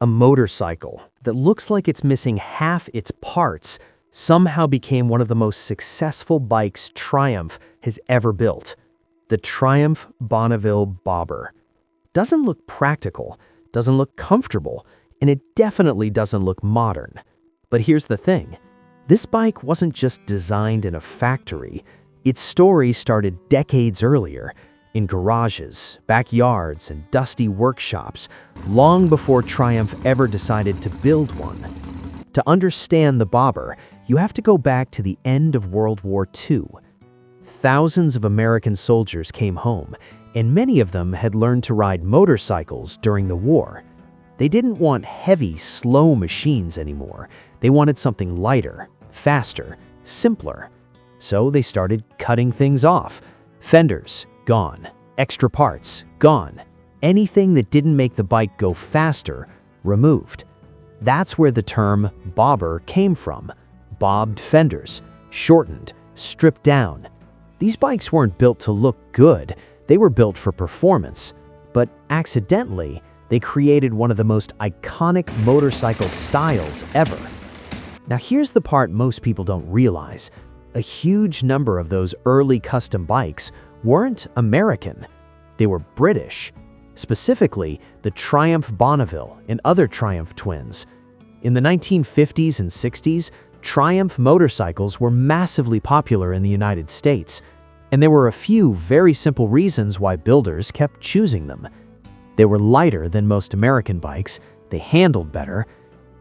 A motorcycle that looks like it's missing half its parts somehow became one of the most successful bikes Triumph has ever built. The Triumph Bonneville Bobber. Doesn't look practical, doesn't look comfortable, and it definitely doesn't look modern. But here's the thing. This bike wasn't just designed in a factory. Its story started decades earlier, in garages, backyards, and dusty workshops, long before Triumph ever decided to build one. To understand the Bobber, you have to go back to the end of World War II. Thousands of American soldiers came home, and many of them had learned to ride motorcycles during the war. They didn't want heavy, slow machines anymore. They wanted something lighter, faster, simpler. So they started cutting things off. Fenders, gone. Extra parts, gone. Anything that didn't make the bike go faster, removed. That's where the term bobber came from. Bobbed fenders, shortened, stripped down. These bikes weren't built to look good, they were built for performance. But accidentally, they created one of the most iconic motorcycle styles ever. Now here's the part most people don't realize. A huge number of those early custom bikes weren't American. They were British. Specifically, the Triumph Bonneville and other Triumph twins. In the 1950s and 60s, Triumph motorcycles were massively popular in the United States, and there were a few very simple reasons why builders kept choosing them. They were lighter than most American bikes, they handled better,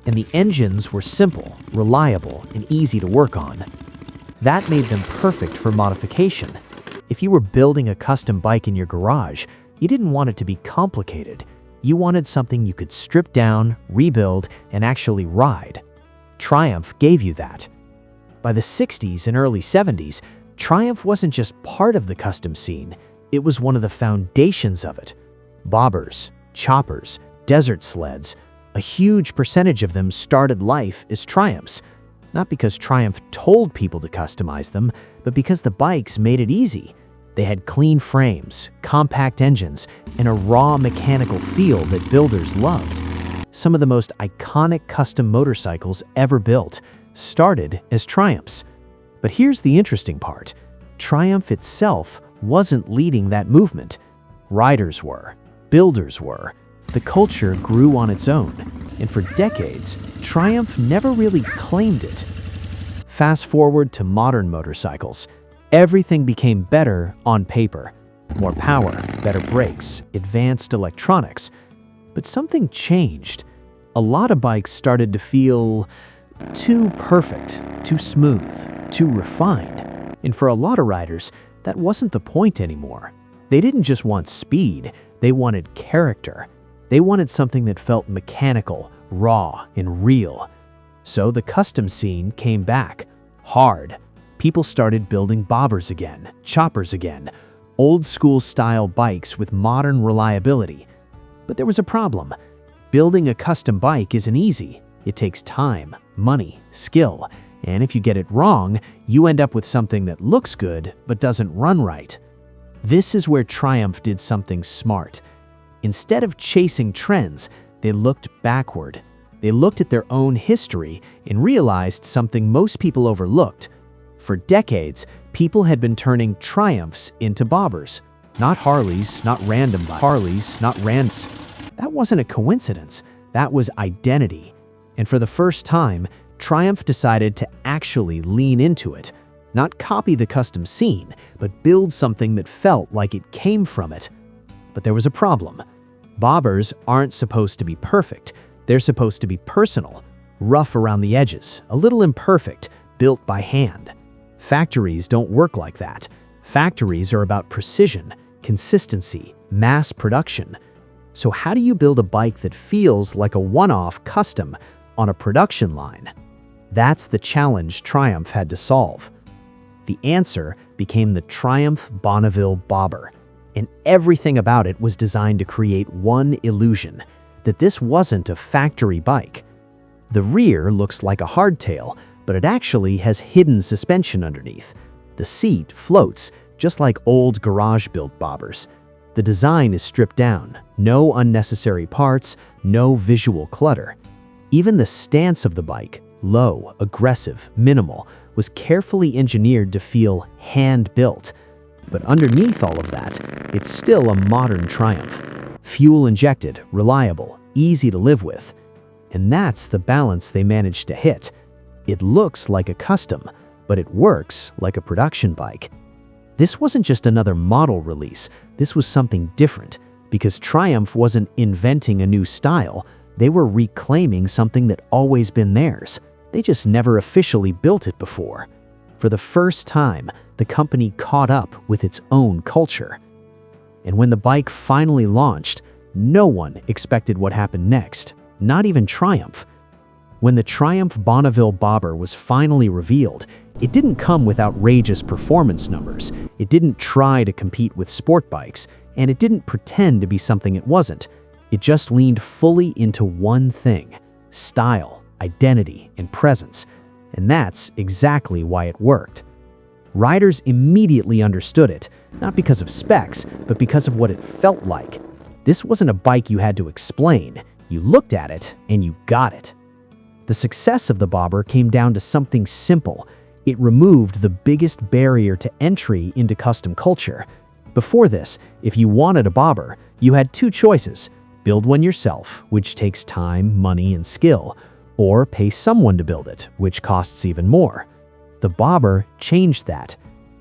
and the engines were simple, reliable, and easy to work on. That made them perfect for modification. If you were building a custom bike in your garage, you didn't want it to be complicated. You wanted something you could strip down, rebuild, and actually ride. Triumph gave you that. By the 60s and early 70s, Triumph wasn't just part of the custom scene, it was one of the foundations of it. Bobbers, choppers, desert sleds, a huge percentage of them started life as Triumphs. Not because Triumph told people to customize them, but because the bikes made it easy. They had clean frames, compact engines, and a raw mechanical feel that builders loved. Some of the most iconic custom motorcycles ever built started as Triumphs. But here's the interesting part. Triumph itself wasn't leading that movement. Riders were. Builders were. The culture grew on its own, and for decades, Triumph never really claimed it. Fast forward to modern motorcycles. Everything became better on paper. More power, better brakes, advanced electronics. But something changed. A lot of bikes started to feel too perfect, too smooth, too refined. And for a lot of riders, that wasn't the point anymore. They didn't just want speed, they wanted character. They wanted something that felt mechanical, raw, and real. So the custom scene came back, hard. People started building bobbers again, choppers again, old-school style bikes with modern reliability. But there was a problem. Building a custom bike isn't easy. It takes time, money, skill, and if you get it wrong, you end up with something that looks good but doesn't run right. This is where Triumph did something smart. Instead of chasing trends, they looked backward. They looked at their own history and realized something most people overlooked. For decades, people had been turning Triumphs into bobbers. Not Harleys, not random bikes. Harleys, not rands. That wasn't a coincidence. That was identity. And for the first time, Triumph decided to actually lean into it. Not copy the custom scene, but build something that felt like it came from it. But there was a problem. Bobbers aren't supposed to be perfect. They're supposed to be personal, rough around the edges, a little imperfect, built by hand. Factories don't work like that. Factories are about precision, consistency, mass production. So how do you build a bike that feels like a one-off custom on a production line? That's the challenge Triumph had to solve. The answer became the Triumph Bonneville Bobber, and everything about it was designed to create one illusion, that this wasn't a factory bike. The rear looks like a hardtail, but it actually has hidden suspension underneath. The seat floats, just like old garage-built bobbers. The design is stripped down, no unnecessary parts, no visual clutter. Even the stance of the bike, low, aggressive, minimal, was carefully engineered to feel hand-built. But underneath all of that, it's still a modern Triumph. Fuel-injected, reliable, easy to live with. And that's the balance they managed to hit. It looks like a custom, but it works like a production bike. This wasn't just another model release, this was something different, because Triumph wasn't inventing a new style, they were reclaiming something that always been theirs. They just never officially built it before. For the first time, the company caught up with its own culture. And when the bike finally launched, no one expected what happened next, not even Triumph. When the Triumph Bonneville Bobber was finally revealed, it didn't come with outrageous performance numbers, it didn't try to compete with sport bikes, and it didn't pretend to be something it wasn't. It just leaned fully into one thing: style, identity, and presence. And that's exactly why it worked. Riders immediately understood it, not because of specs, but because of what it felt like. This wasn't a bike you had to explain. You looked at it, and you got it. The success of the Bobber came down to something simple. It removed the biggest barrier to entry into custom culture. Before this, if you wanted a Bobber, you had two choices: build one yourself, which takes time, money, and skill, or pay someone to build it, which costs even more. The Bobber changed that.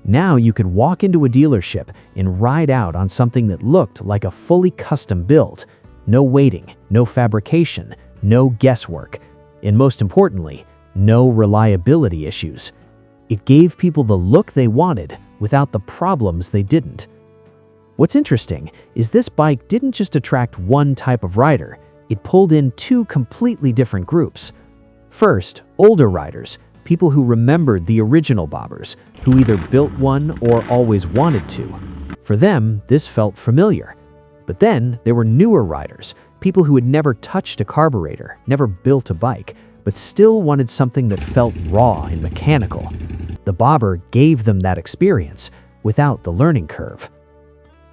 Now you could walk into a dealership and ride out on something that looked like a fully custom build. No waiting, no fabrication, no guesswork, and most importantly, no reliability issues. It gave people the look they wanted without the problems they didn't. What's interesting is this bike didn't just attract one type of rider, it pulled in two completely different groups. First, older riders, people who remembered the original Bobbers, who either built one or always wanted to. For them, this felt familiar. But then there were newer riders, people who had never touched a carburetor, never built a bike, but still wanted something that felt raw and mechanical. The Bobber gave them that experience without the learning curve.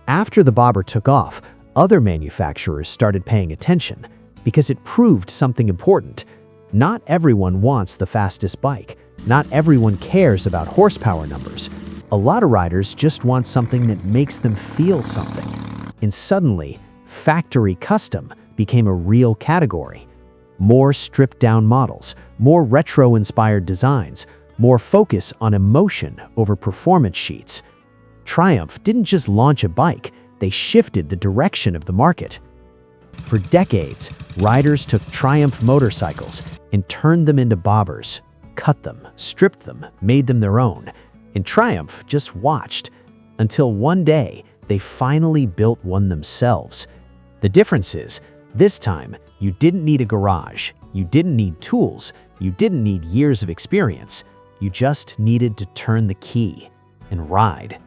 After the Bobber took off, other manufacturers started paying attention because it proved something important. Not everyone wants the fastest bike. Not everyone cares about horsepower numbers. A lot of riders just want something that makes them feel something. And suddenly, factory custom became a real category. More stripped-down models, more retro-inspired designs, more focus on emotion over performance sheets. Triumph didn't just launch a bike, they shifted the direction of the market. For decades, riders took Triumph motorcycles and turned them into Bobbers, cut them, stripped them, made them their own. And Triumph just watched, until one day, they finally built one themselves. The difference is, this time, you didn't need a garage, you didn't need tools, you didn't need years of experience. You just needed to turn the key and ride.